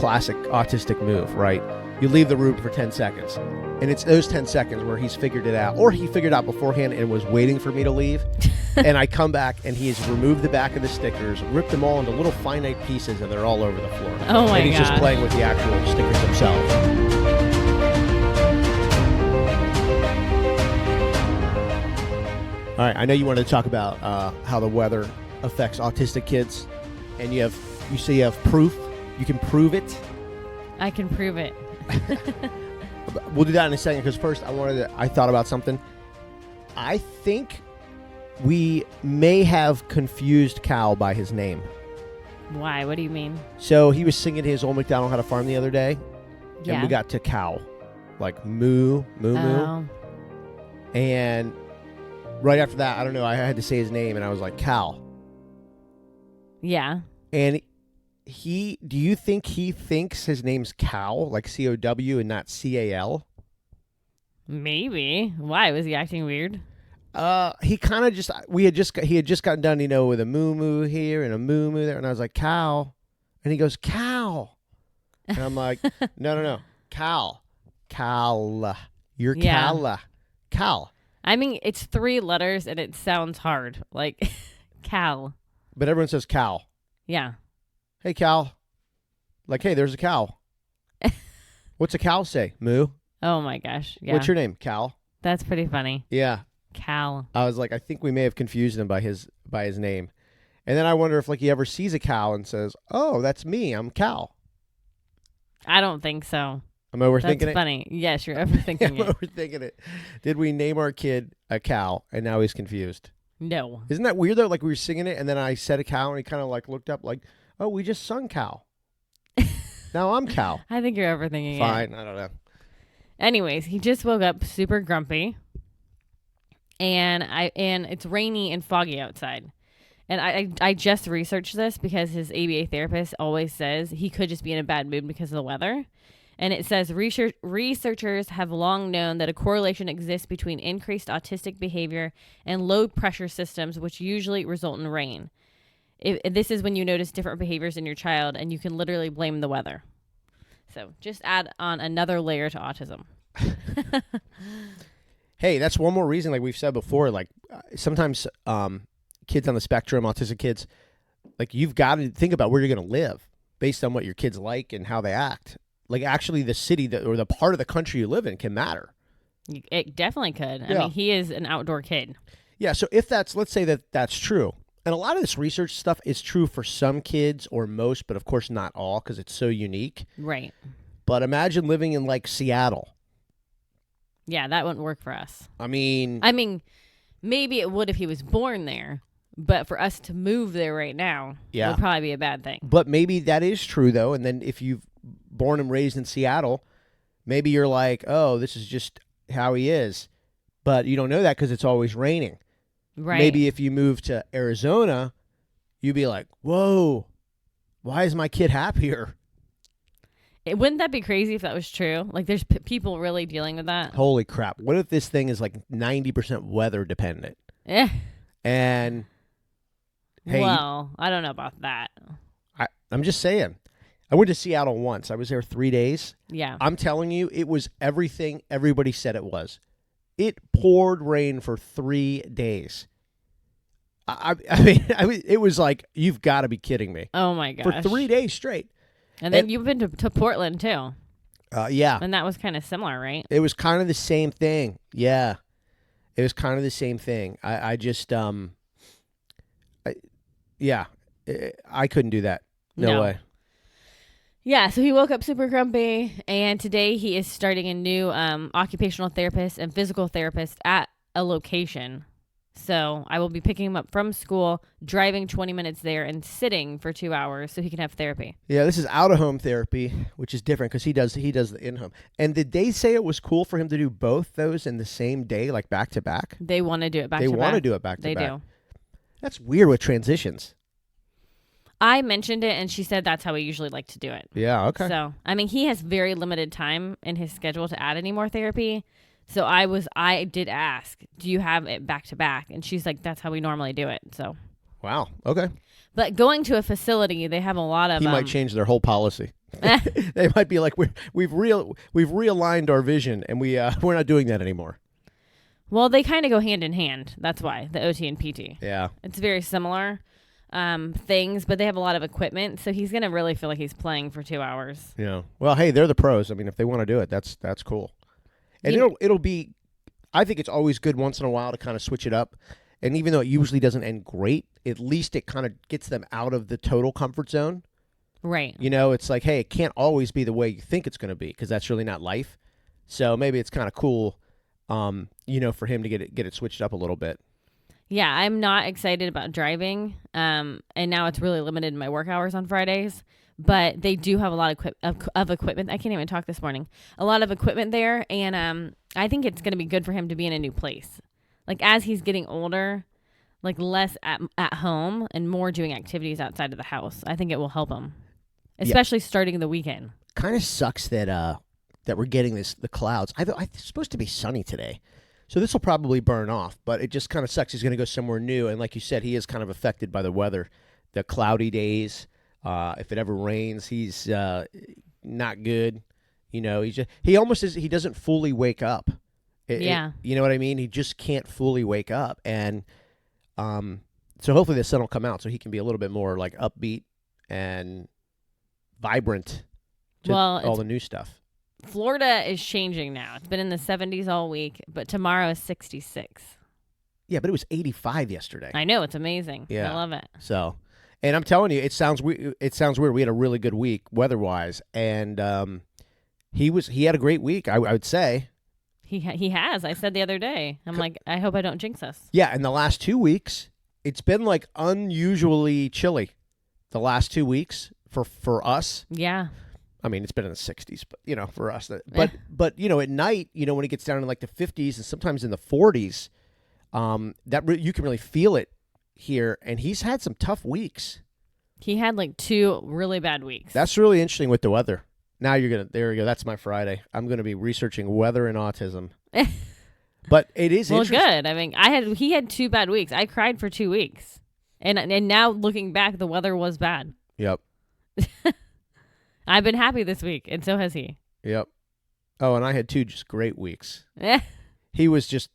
classic autistic move, right? You leave the room for 10 seconds. And it's those 10 seconds where he's figured it out, or he figured it out beforehand and was waiting for me to leave. And I come back and he has removed the back of the stickers, ripped them all into little finite pieces, and they're all over the floor. Oh my And he's just playing with the actual stickers themselves. All right, I know you wanted to talk about how the weather affects autistic kids, and you say you have proof. You can prove it. I can prove it. We'll do that in a second, because first I thought about something. I think we may have confused Cal by his name. Why? What do you mean? So he was singing his Old MacDonald Had a Farm the other day, Yeah. and we got to Cal, like moo, moo, moo. And right after that, I don't know, I had to say his name, and I was like, Cal. Yeah. And do you think he thinks his name's Cal, like C-O-W and not C-A-L? Maybe. Why? Was he acting weird? He kind of he had just gotten done, with a moo moo here and a moo moo there, and I was like, Cal, and he goes, Cal, and I'm like, no, Cal, you're Yeah. Cal. I mean, it's 3 letters and it sounds hard. Like, Cal. But everyone says Cal. Yeah. Hey, Cal. Like, hey, there's a cow. What's a cow say? Moo. Oh my gosh. Yeah. What's your name? Cal. That's pretty funny. Yeah. Cal. I was like, I think we may have confused him by his name. And then I wonder if he ever sees a cow and says, oh, that's me. I'm Cal. I don't think so. I'm overthinking That's it. funny. Yes, you're overthinking I'm it. overthinking it. Did we name our kid a cow and now he's confused? No. Isn't that weird though? Like we were singing it and then I said a cow and he kind of looked up like, oh, we just sung cow. Now I'm cow. I think you're overthinking it. Fine. I don't know. Anyways, he just woke up super grumpy. And it's rainy and foggy outside. And I just researched this because his ABA therapist always says he could just be in a bad mood because of the weather. And it says researchers have long known that a correlation exists between increased autistic behavior and low pressure systems, which usually result in rain. This is when you notice different behaviors in your child, and you can literally blame the weather. So just add on another layer to autism. Hey, that's one more reason, like we've said before, sometimes kids on the spectrum, autistic kids, you've got to think about where you're going to live based on what your kids like and how they act. Actually, the city or the part of the country you live in can matter. It definitely could. Yeah. I mean, he is an outdoor kid. Yeah, so if let's say that's true. And a lot of this research stuff is true for some kids or most, but of course not all because it's so unique. Right. But imagine living in Seattle. Yeah, that wouldn't work for us. I mean, maybe it would if he was born there, but for us to move there right now would probably be a bad thing. But maybe that is true, though. And then if you've born and raised in Seattle, maybe you're like, oh, this is just how he is. But you don't know that because it's always raining. Right. Maybe if you move to Arizona, you'd be like, whoa, why is my kid happier? Wouldn't that be crazy if that was true? There's people really dealing with that. Holy crap. What if this thing is 90% weather dependent? Yeah. And hey, well, I don't know about that. I'm just saying. I went to Seattle once. I was there 3 days. Yeah. I'm telling you, it was everything everybody said it was. It poured rain for 3 days. I mean, it was like, you've got to be kidding me. Oh my gosh. For 3 days straight. And then you've been to Portland too. Yeah. And that was kind of similar, right? It was kind of the same thing. Yeah. It was kind of the same thing. I just, I couldn't do that. No way. Yeah, so he woke up super grumpy, and today he is starting a new occupational therapist and physical therapist at a location. So I will be picking him up from school, driving 20 minutes there, and sitting for 2 hours so he can have therapy. Yeah, this is out-of-home therapy, which is different because he does the in-home. And did they say it was cool for him to do both those in the same day, back to back? They want to do it back to back. They want to do it back to back. They do. That's weird with transitions. I mentioned it, and she said that's how we usually like to do it. Yeah, okay. So, he has very limited time in his schedule to add any more therapy. So I did ask, do you have it back to back? And she's like, that's how we normally do it. So. Wow. Okay. But going to a facility, they have a lot of. He might change their whole policy. They might be like we've realigned our vision, and we're not doing that anymore. Well, they kind of go hand in hand. That's why the OT and PT. Yeah. It's very similar things, but they have a lot of equipment, so he's gonna really feel like he's playing for 2 hours. Yeah. Well, hey, they're the pros. I mean, if they want to do it, that's cool. And it'll be. I think it's always good once in a while to kind of switch it up. And even though it usually doesn't end great, at least it kind of gets them out of the total comfort zone. Right. You know, it's like, hey, it can't always be the way you think it's going to be, because that's really not life. So maybe it's kind of cool, for him to get it switched up a little bit. Yeah, I'm not excited about driving, and now it's really limited in my work hours on Fridays. But they do have a lot of equipment. I can't even talk this morning. A lot of equipment there, and I think it's going to be good for him to be in a new place. Like, as he's getting older, like less at home and more doing activities outside of the house. I think it will help him, especially starting the weekend. Kind of sucks that we're getting the clouds. It's supposed to be sunny today, so this will probably burn off. But it just kind of sucks. He's going to go somewhere new, and like you said, he is kind of affected by the weather, the cloudy days. If it ever rains, he's not good. You know, he doesn't fully wake up. You know what I mean? He just can't fully wake up. And so hopefully the sun will come out so he can be a little bit more like upbeat and vibrant to all the new stuff. Florida is changing now. It's been in the 70s all week, but tomorrow is 66. Yeah, but it was 85 yesterday. I know. It's amazing. Yeah. I love it. So, and I'm telling you, it sounds weird. We had a really good week weather-wise, and he had a great week, I would say. He has. I said the other day. I'm like, I hope I don't jinx us. Yeah, in the last 2 weeks, it's been like unusually chilly. The last 2 weeks for us. Yeah. I mean, it's been in the 60s, but for us. But at night, when it gets down in like the 50s and sometimes in the 40s, you can really feel it here. And he's had some tough weeks. He had like 2 really bad weeks. That's really interesting with the weather. Now there we go. That's my Friday. I'm going to be researching weather and autism. But it is interesting. Good. I mean, he had 2 bad weeks. I cried for 2 weeks. And now looking back, the weather was bad. Yep. I've been happy this week, and so has he. Yep. Oh, and I had 2 just great weeks. He was just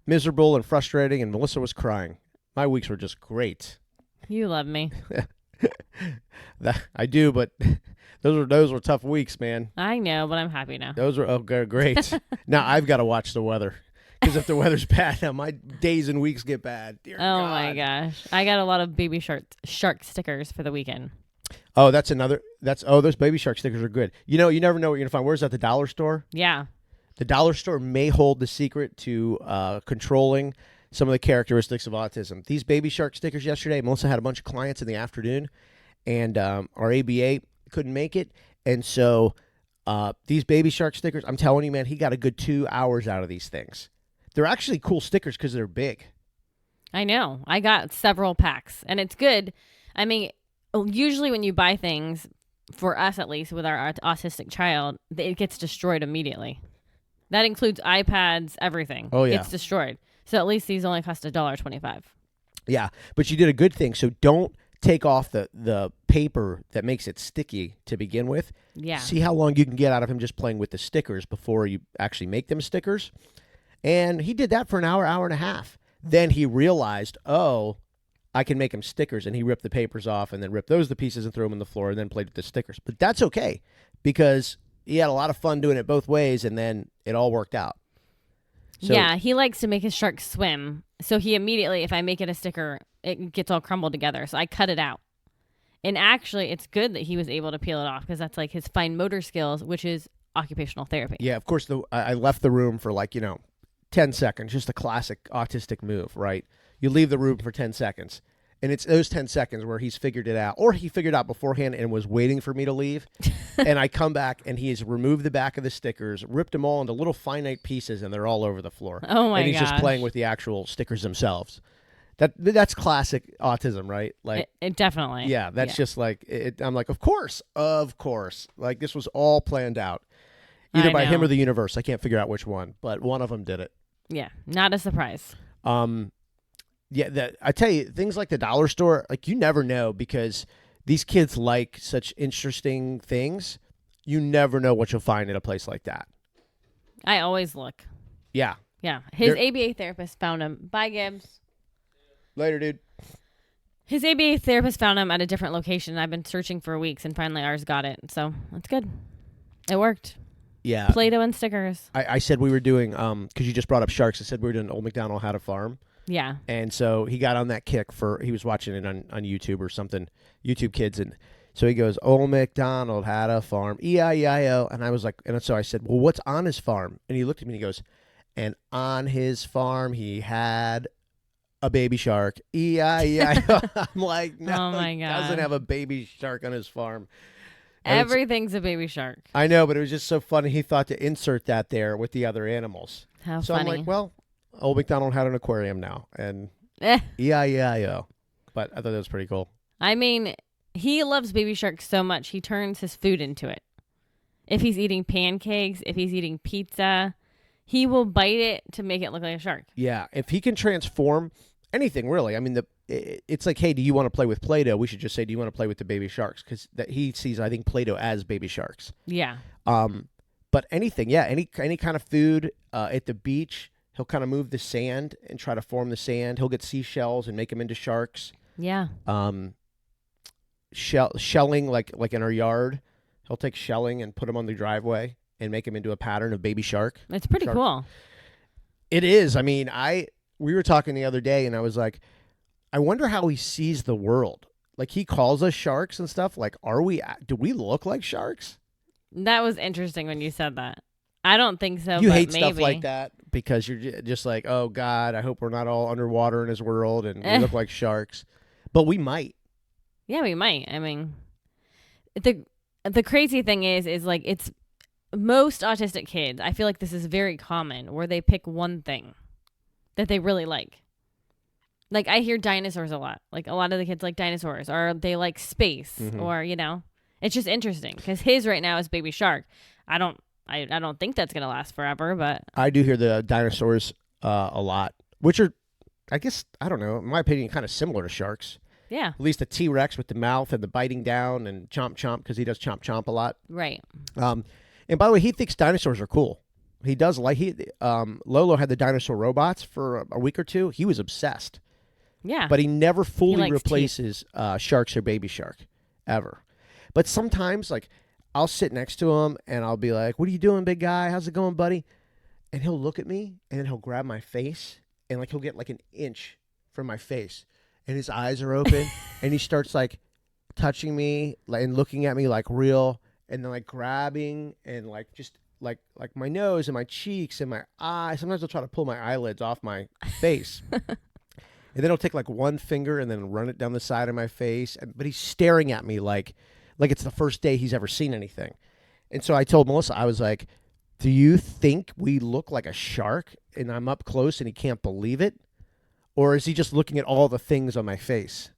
miserable and frustrating, and Melissa was crying. My weeks were just great. You love me. I do, but those were tough weeks, man. I know, but I'm happy now. Those were great. Now I've got to watch the weather, because if the weather's bad, now my days and weeks get bad. Dear God. My gosh, I got a lot of baby shark stickers for the weekend. Oh, those baby shark stickers are good. You never know what you're gonna find. Where's that? The dollar store? Yeah. The dollar store may hold the secret to controlling some of the characteristics of autism. These baby shark stickers yesterday, Melissa had a bunch of clients in the afternoon, and our ABA couldn't make it. And so these baby shark stickers, I'm telling you, man, he got a good 2 hours out of these things. They're actually cool stickers because they're big. I know. I got several packs, and it's good. I mean, usually when you buy things, for us at least, with our autistic child, it gets destroyed immediately. That includes iPads, everything. Oh, yeah. It's destroyed. So at least these only cost $1.25. Yeah, but you did a good thing. So don't take off the paper that makes it sticky to begin with. Yeah. See how long you can get out of him just playing with the stickers before you actually make them stickers. And he did that for an hour and a half. Then he realized, I can make him stickers, and he ripped the papers off and then ripped those to pieces and threw them on the floor and then played with the stickers. But that's okay, because he had a lot of fun doing it both ways, and then it all worked out. So, yeah, he likes to make his shark swim. So he immediately, if I make it a sticker, it gets all crumbled together. So I cut it out. And actually, it's good that he was able to peel it off, because that's like his fine motor skills, which is occupational therapy. Yeah, of course, I left the room for 10 seconds, just a classic autistic move, right? You leave the room for 10 seconds. And it's those 10 seconds where he's figured it out, or he figured out beforehand and was waiting for me to leave. And I come back, and he has removed the back of the stickers, ripped them all into little finite pieces, and they're all over the floor. Oh, my And he's gosh. just playing with the actual stickers themselves. That's classic autism, right? Like, it definitely. Yeah, that's just like, I'm like, of course. Like, this was all planned out. Either by him or the universe. I can't figure out which one, but one of them did it. Yeah, not a surprise. Yeah, I tell you, things like the dollar store, like, you never know, because these kids like such interesting things. You never know what you'll find at a place like that. I always look. Yeah. Yeah. His ABA therapist found him. Bye, Gibbs. Later, dude. His ABA therapist found him at a different location. I've been searching for weeks, and finally ours got it. So that's good. It worked. Yeah. Play-Doh and stickers. I said we were doing, because you just brought up sharks, I said we were doing Old MacDonald Had a Farm. Yeah. And so he got on that kick he was watching it on YouTube or something, YouTube Kids. And so he goes, Old MacDonald had a farm, E-I-E-I-O. And I was like, and so I said, well, what's on his farm? And he looked at me and he goes, and on his farm he had a baby shark, E-I-E-I-O. I'm like, no, oh my he God. doesn't have a baby shark on his farm. Everything's a baby shark. I know, but it was just so funny. He thought to insert that there with the other animals. How so funny. I'm like, well, Old MacDonald had an aquarium now, and Eh. E-I-E-I-O. But I thought that was pretty cool. I mean, he loves baby sharks so much, he turns his food into it. If he's eating pancakes, if he's eating pizza, he will bite it to make it look like a shark. Yeah, if he can transform anything, really. I mean, it's like, hey, do you want to play with Play-Doh? We should just say, do you want to play with the baby sharks? Because he sees, I think, Play-Doh as baby sharks. Yeah. But anything, yeah, any kind of food at the beach, he'll kind of move the sand and try to form the sand. He'll get seashells and make them into sharks. Yeah. Shelling, like in our yard, he'll take shelling and put them on the driveway and make them into a pattern of baby shark. It's pretty cool. It is. I mean, we were talking the other day, and I was like, I wonder how he sees the world. Like, he calls us sharks and stuff. Like, do we look like sharks? That was interesting when you said that. I don't think so. You but hate maybe. stuff like that because you're just like, oh, God, I hope we're not all underwater in his world and we look like sharks. But we might. Yeah, we might. I mean, the crazy thing is like it's most autistic kids. I feel like this is very common where they pick one thing that they really like. Like, I hear dinosaurs a lot. Like, a lot of the kids like dinosaurs, or they like space, or, it's just interesting because his right now is baby shark. I don't think that's gonna last forever, but I do hear the dinosaurs a lot, which are, I guess, I don't know, in my opinion, kind of similar to sharks. yeah, At least the T-Rex with the mouth and the biting down and chomp chomp, because he does chomp chomp a lot. right. And by the way, he thinks dinosaurs are cool. He does like Lolo had the dinosaur robots for a week or two. He was obsessed. Yeah, But he never fully likes replaces sharks or baby shark, ever. But sometimes, like, I'll sit next to him and I'll be like, what are you doing, big guy? How's it going, buddy? And he'll look at me and then he'll grab my face and, like, he'll get like an inch from my face. And his eyes are open and he starts, like, touching me and looking at me like real, and then, like, grabbing and, like, just like my nose and my cheeks and my eyes. Sometimes he'll try to pull my eyelids off my face. And then he'll take, like, one finger and then run it down the side of my face. But he's staring at me like it's the first day he's ever seen anything. And so I told Melissa, I was like, do you think we look like a shark and I'm up close and he can't believe it? Or is he just looking at all the things on my face?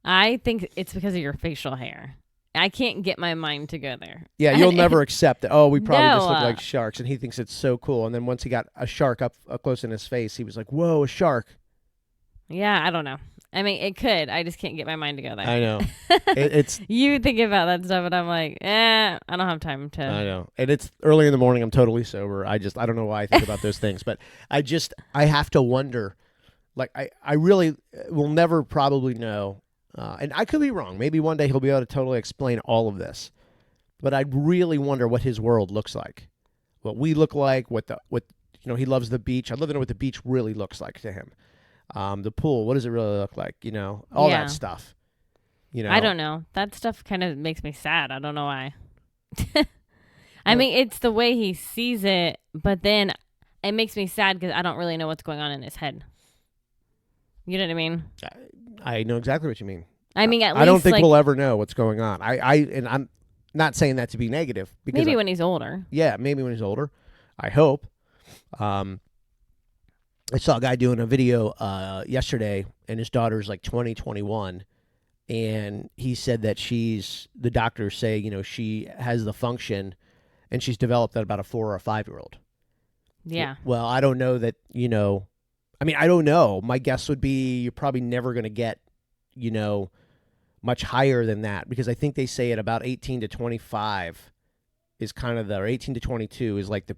I think it's because of your facial hair. I can't get my mind to go there. Yeah, you'll never accept that. Oh, we probably just look No. like sharks. And he thinks it's so cool. And then once he got a shark up close in his face, he was like, whoa, a shark. Yeah, I don't know. I mean, it could. I just can't get my mind to go there. I know. It's You think about that stuff, and I'm like, I don't have time to. I know. And it's early in the morning. I'm totally sober. I don't know why I think about those things. But I have to wonder. Like, I really will never probably know. And I could be wrong. Maybe one day he'll be able to totally explain all of this. But I really wonder what his world looks like. What we look like, he loves the beach. I'd love to know what the beach really looks like to him. The pool, what does it really look like? All Yeah. that stuff. I don't know. That stuff kind of makes me sad. I don't know why. I mean, it's the way he sees it, but then it makes me sad because I don't really know what's going on in his head. You know what I mean? I know exactly what you mean. I mean, at least I don't think like, we'll ever know what's going on. And I'm not saying that to be negative. Because maybe when he's older. Yeah, maybe when he's older. I hope. I saw a guy doing a video yesterday, and his daughter's like 20, 21, and he said that the doctors say, she has the function, and she's developed at about a 4 or a 5-year-old. Yeah. Well, I don't know that, I don't know. My guess would be you're probably never going to get, much higher than that, because I think they say at about 18 to 25 is kind of or 18 to 22 is like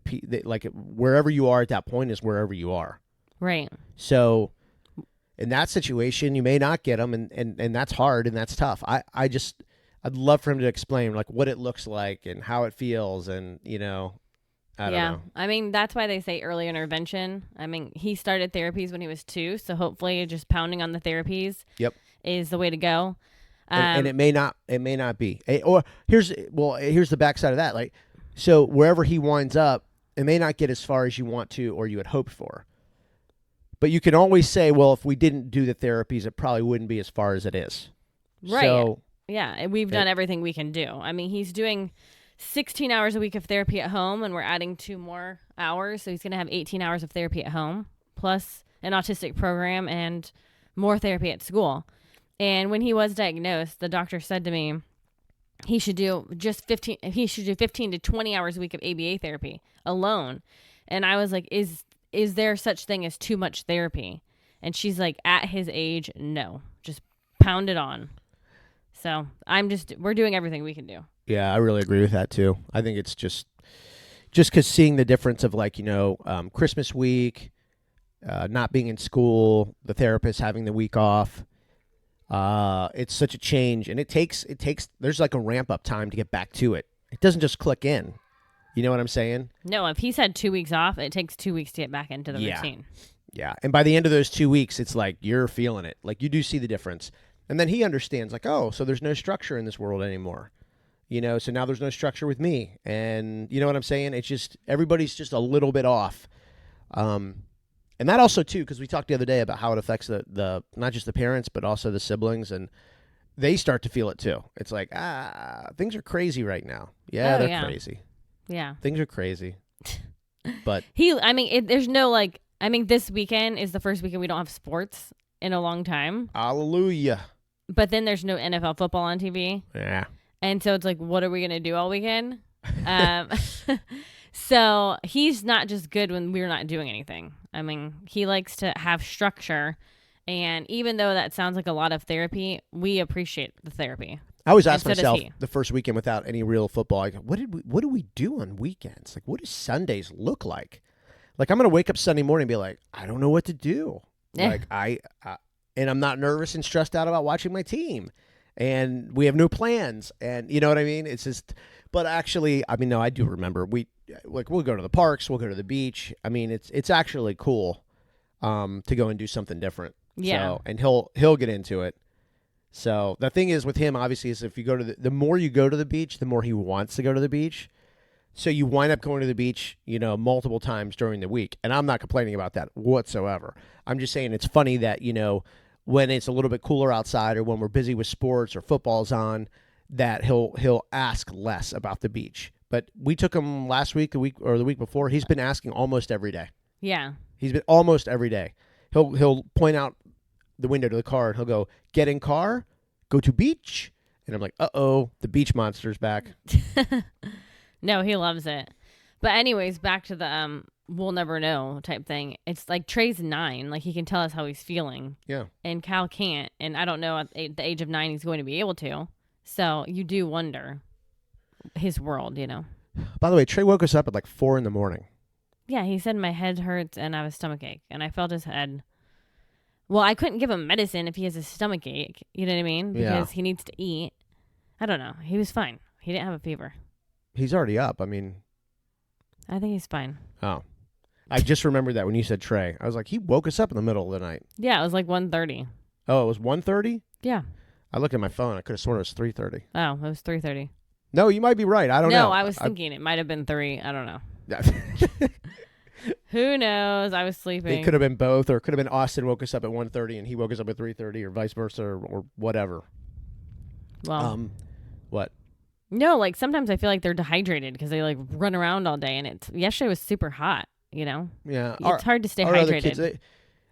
like wherever you are at that point is wherever you are. Right. So in that situation, you may not get them, and that's hard and that's tough. I'd love for him to explain like what it looks like and how it feels, and I don't know. I mean, that's why they say early intervention. I mean, he started therapies when he was 2, so hopefully just pounding on the therapies is the way to go. And it may not be. Or here's the backside of that. Like, so wherever he winds up, it may not get as far as you want to or you had hoped for. But you can always say, well, if we didn't do the therapies, it probably wouldn't be as far as it is. Right. So, yeah, we've done everything we can do. I mean, he's doing 16 hours a week of therapy at home, and we're adding 2 more hours. So he's going to have 18 hours of therapy at home, plus an autistic program and more therapy at school. And when he was diagnosed, the doctor said to me he should do 15 to 20 hours a week of ABA therapy alone. And I was like, is there such thing as too much therapy? And she's like, at his age, no. Just pound it on. So we're doing everything we can do. Yeah, I really agree with that too. I think it's just because seeing the difference of like, Christmas week, not being in school, the therapist having the week off, it's such a change, and it takes there's like a ramp up time to get back to it. It doesn't just click in. You know what I'm saying? No, if he's had 2 weeks off, it takes 2 weeks to get back into the routine. Yeah. And by the end of those 2 weeks, it's like you're feeling it. Like you do see the difference. And then he understands like, oh, so there's no structure in this world anymore. So now there's no structure with me. And you know what I'm saying? It's just everybody's just a little bit off. And that also too, because we talked the other day about how it affects the not just the parents, but also the siblings, and they start to feel it too. It's like, things are crazy right now. Yeah, they're crazy. Yeah. Things are crazy. But there's no this weekend is the first weekend we don't have sports in a long time. Hallelujah. But then there's no NFL football on TV. Yeah. And so it's like, what are we going to do all weekend? So he's not just good when we're not doing anything. I mean, he likes to have structure. And even though that sounds like a lot of therapy, we appreciate the therapy. I always ask myself the first weekend without any real football, I go, what do we do on weekends? Like, what do Sundays look like? Like, I'm going to wake up Sunday morning and be like, I don't know what to do. Like, and I'm not nervous and stressed out about watching my team. And we have no plans. And you know what I mean? It's just, but actually, no, I do remember we'll go to the parks, we'll go to the beach. I mean, it's actually cool to go and do something different. Yeah. So, and he'll get into it. So the thing is with him, obviously, is if you go to the more you go to the beach, the more he wants to go to the beach. So you wind up going to the beach, multiple times during the week. And I'm not complaining about that whatsoever. I'm just saying it's funny that, when it's a little bit cooler outside or when we're busy with sports or football's on, that he'll ask less about the beach. But we took him last week, the week before. He's been asking almost every day. Yeah. He's been almost every day. He'll point out the window to the car and he'll go, get in car, go to beach. And I'm like, uh-oh, the beach monster's back. No, he loves it. But anyways, back to the we'll never know type thing. It's like Trey's 9. Like, he can tell us how he's feeling. Yeah. And Cal can't. And I don't know at the age of 9 he's going to be able to. So you do wonder his world, By the way, Trey woke us up at like 4 a.m. Yeah, he said my head hurts and I have a stomach ache. And I felt his head. Well, I couldn't give him medicine if he has a stomach ache. You know what I mean? Because he needs to eat. I don't know. He was fine. He didn't have a fever. He's already up. I think he's fine. Oh. I just remembered that when you said Trey. I was like, he woke us up in the middle of the night. Yeah, it was like 1:30. Oh, it was 1:30? Yeah. I looked at my phone. I could have sworn it was 3:30. Oh, it was 3:30. No, you might be right. I don't know. No, I was thinking it might have been 3. I don't know. Who knows? I was sleeping. It could have been both, or it could have been Austin woke us up at 1:30 and he woke us up at 3:30, or vice versa, or whatever. Well, what? No, like sometimes I feel like they're dehydrated because they like run around all day, and yesterday was super hot. Yeah, it's hard to stay hydrated. Other kids,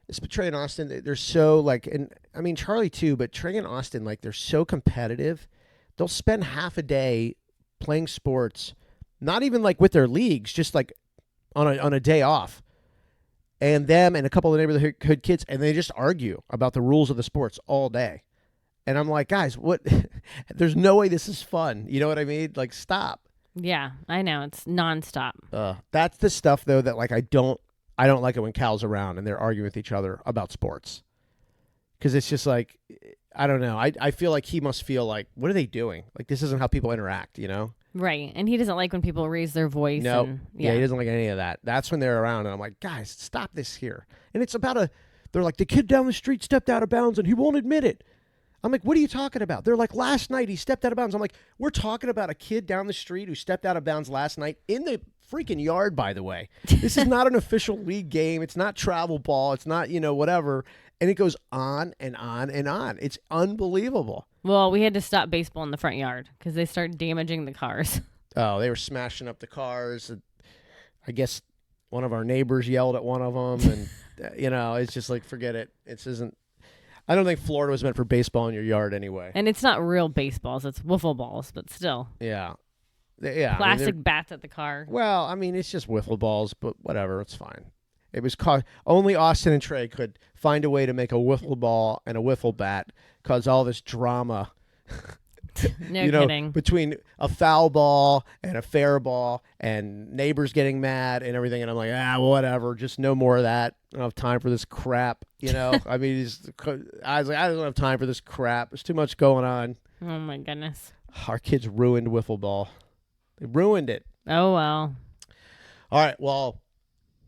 it's Trey and Austin. They're so like, and I mean Charlie too, but Trey and Austin, like, they're so competitive. They'll spend half a day playing sports, not even like with their leagues, just like on a day off, and them and a couple of neighborhood kids, and they just argue about the rules of the sports all day. And I'm like, guys, what? There's no way this is fun. You know what I mean? Like, stop. Yeah, I know. It's nonstop. That's the stuff though that like I don't like it when Cal's around and they're arguing with each other about sports. Because it's just like, I don't know. I feel like he must feel like, what are they doing? Like, this isn't how people interact, you know? Right. And he doesn't like when people raise their voice. No. And, Yeah, he doesn't like any of that. That's when they're around. And I'm like, guys, stop this here. And it's about they're like, the kid down the street stepped out of bounds and he won't admit it. I'm like, what are you talking about? They're like, last night he stepped out of bounds. I'm like, we're talking about a kid down the street who stepped out of bounds last night in the freaking yard, by the way. This is not an official league game. It's not travel ball. It's not, whatever. And it goes on and on and on. It's unbelievable. Well, we had to stop baseball in the front yard because they started damaging the cars. Oh, they were smashing up the cars. I guess one of our neighbors yelled at one of them. And, it's just like, forget it. I don't think Florida was meant for baseball in your yard anyway. And it's not real baseballs. It's wiffle balls, but still. Yeah. Yeah. Plastic bats at the car. Well, I mean, it's just wiffle balls, but whatever. It's fine. It was only Austin and Trey could find a way to make a wiffle ball and a wiffle bat cause all this drama. No kidding. Between a foul ball and a fair ball and neighbors getting mad and everything. And I'm like, whatever. Just no more of that. I don't have time for this crap. I mean, I was like, I don't have time for this crap. There's too much going on. Oh, my goodness. Our kids ruined wiffle ball. They ruined it. Oh, well. All right. Well,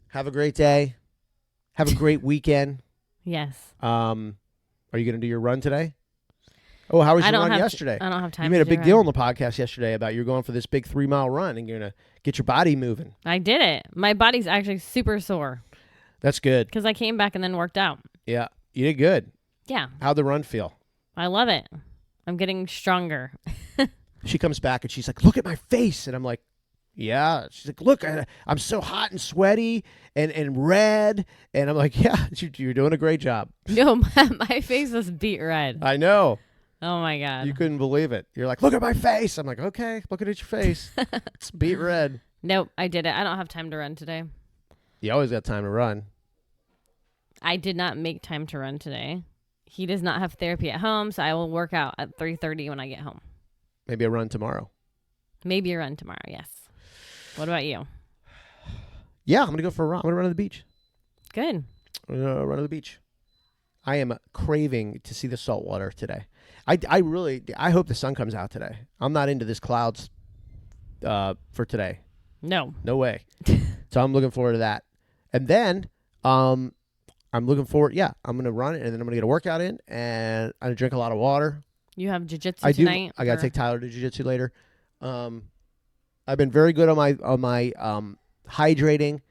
have a great day. Have a great weekend. Yes. Are you going to do your run today? Oh, how was your run yesterday? I don't have time. You made a big deal on the podcast yesterday about you're going for this big 3-mile run and you're going to get your body moving. I did it. My body's actually super sore. That's good. Because I came back and then worked out. Yeah, you did good. Yeah. How'd the run feel? I love it. I'm getting stronger. She comes back and she's like, look at my face. And I'm like, yeah. She's like, look, I'm so hot and sweaty and red. And I'm like, yeah, you're doing a great job. No, my face was beat red. I know. Oh, my God. You couldn't believe it. You're like, look at my face. I'm like, okay, looking at your face. It's beat red. Nope, I did it. I don't have time to run today. You always got time to run. I did not make time to run today. He does not have therapy at home, so I will work out at 3:30 when I get home. Maybe a run tomorrow. Maybe a run tomorrow, yes. What about you? Yeah, I'm going to go for a run. I'm going to run to the beach. Good. I'm going to run to the beach. I am craving to see the salt water today. I hope the sun comes out today. I'm not into this clouds for today. No. No way. So I'm looking forward to that. And then I'm looking forward, I'm going to run it, and then I'm going to get a workout in, and I'm going to drink a lot of water. You have jiu-jitsu tonight? I got to take Tyler to jiu-jitsu later. I've been very good on my hydrating.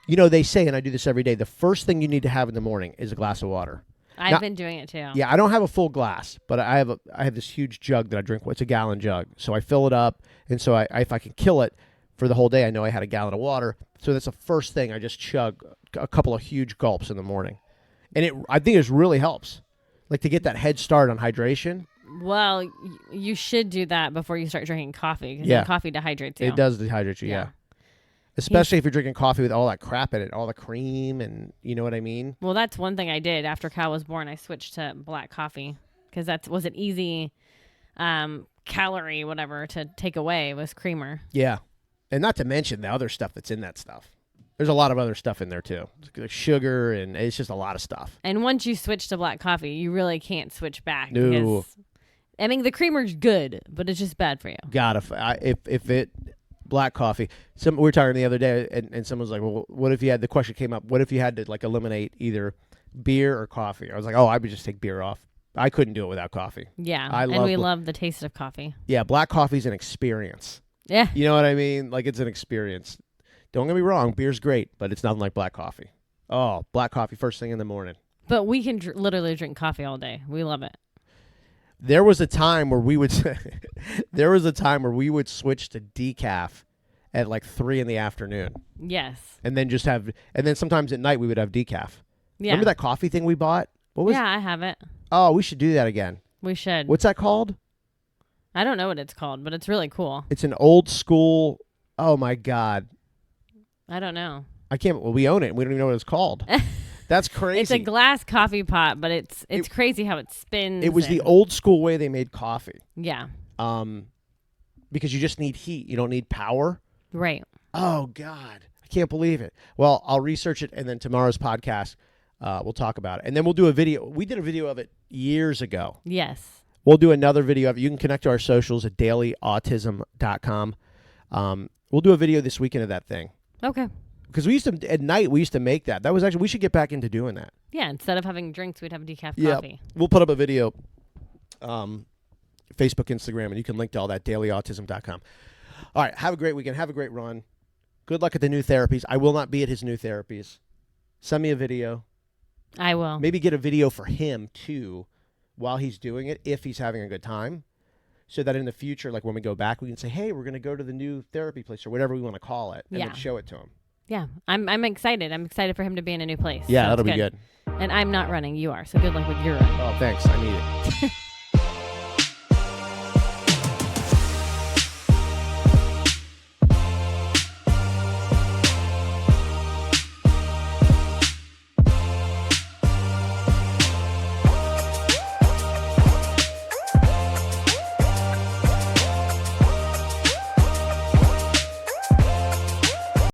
They say, and I do this every day, the first thing you need to have in the morning is a glass of water. I've been doing it too. Yeah, I don't have a full glass, but I have this huge jug that I drink. It's a gallon jug, so I fill it up, and so if I can kill it for the whole day, I know I had a gallon of water. So that's the first thing. I just chug a couple of huge gulps in the morning, and I think it really helps, like to get that head start on hydration. Well, you should do that before you start drinking coffee. Yeah, coffee dehydrates you. It does dehydrate you. Yeah. Especially if you're drinking coffee with all that crap in it, all the cream, and you know what I mean? Well, that's one thing I did after Cal was born. I switched to black coffee because that was an easy calorie, whatever, to take away was creamer. Yeah. And not to mention the other stuff that's in that stuff. There's a lot of other stuff in there, too. Like sugar, and it's just a lot of stuff. And once you switch to black coffee, you really can't switch back. No. Because, I mean, the creamer's good, but it's just bad for you. Black coffee. We were talking the other day, and someone was like, well, what if you had, the question came up, what if you had to like eliminate either beer or coffee? I was like, I would just take beer off. I couldn't do it without coffee. Yeah, we love the taste of coffee. Yeah, black coffee's an experience. Yeah. You know what I mean? Like, it's an experience. Don't get me wrong, beer's great, but it's nothing like black coffee. Oh, black coffee first thing in the morning. But we can literally drink coffee all day. We love it. There was a time where we would switch to decaf at like 3 p.m. Yes. And then sometimes at night we would have decaf. Yeah. Remember that coffee thing we bought? I have it. Oh, we should do that again. We should. What's that called? I don't know what it's called, but it's really cool. It's an old school. Oh my God. I don't know. We own it and we don't even know what it's called. That's crazy. It's a glass coffee pot, but it's crazy how it spins. It was the old school way they made coffee. Yeah. Because you just need heat. You don't need power. Right. Oh, God. I can't believe it. Well, I'll research it, and then tomorrow's podcast, we'll talk about it. And then we'll do a video. We did a video of it years ago. Yes. We'll do another video of it. You can connect to our socials at dailyautism.com. We'll do a video this weekend of that thing. Okay. Because at night, we used to make that. That was actually, we should get back into doing that. Yeah, instead of having drinks, we'd have decaf coffee. We'll put up a video, Facebook, Instagram, and you can link to all that, dailyautism.com. All right, have a great weekend. Have a great run. Good luck at the new therapies. I will not be at his new therapies. Send me a video. I will. Maybe get a video for him, too, while he's doing it, if he's having a good time, so that in the future, like when we go back, we can say, hey, we're going to go to the new therapy place or whatever we want to call it, and then show it to him. Yeah, I'm excited. I'm excited for him to be in a new place. Yeah, so that'll be good. And I'm not running. You are. So good luck with your run. Oh, thanks. I need it.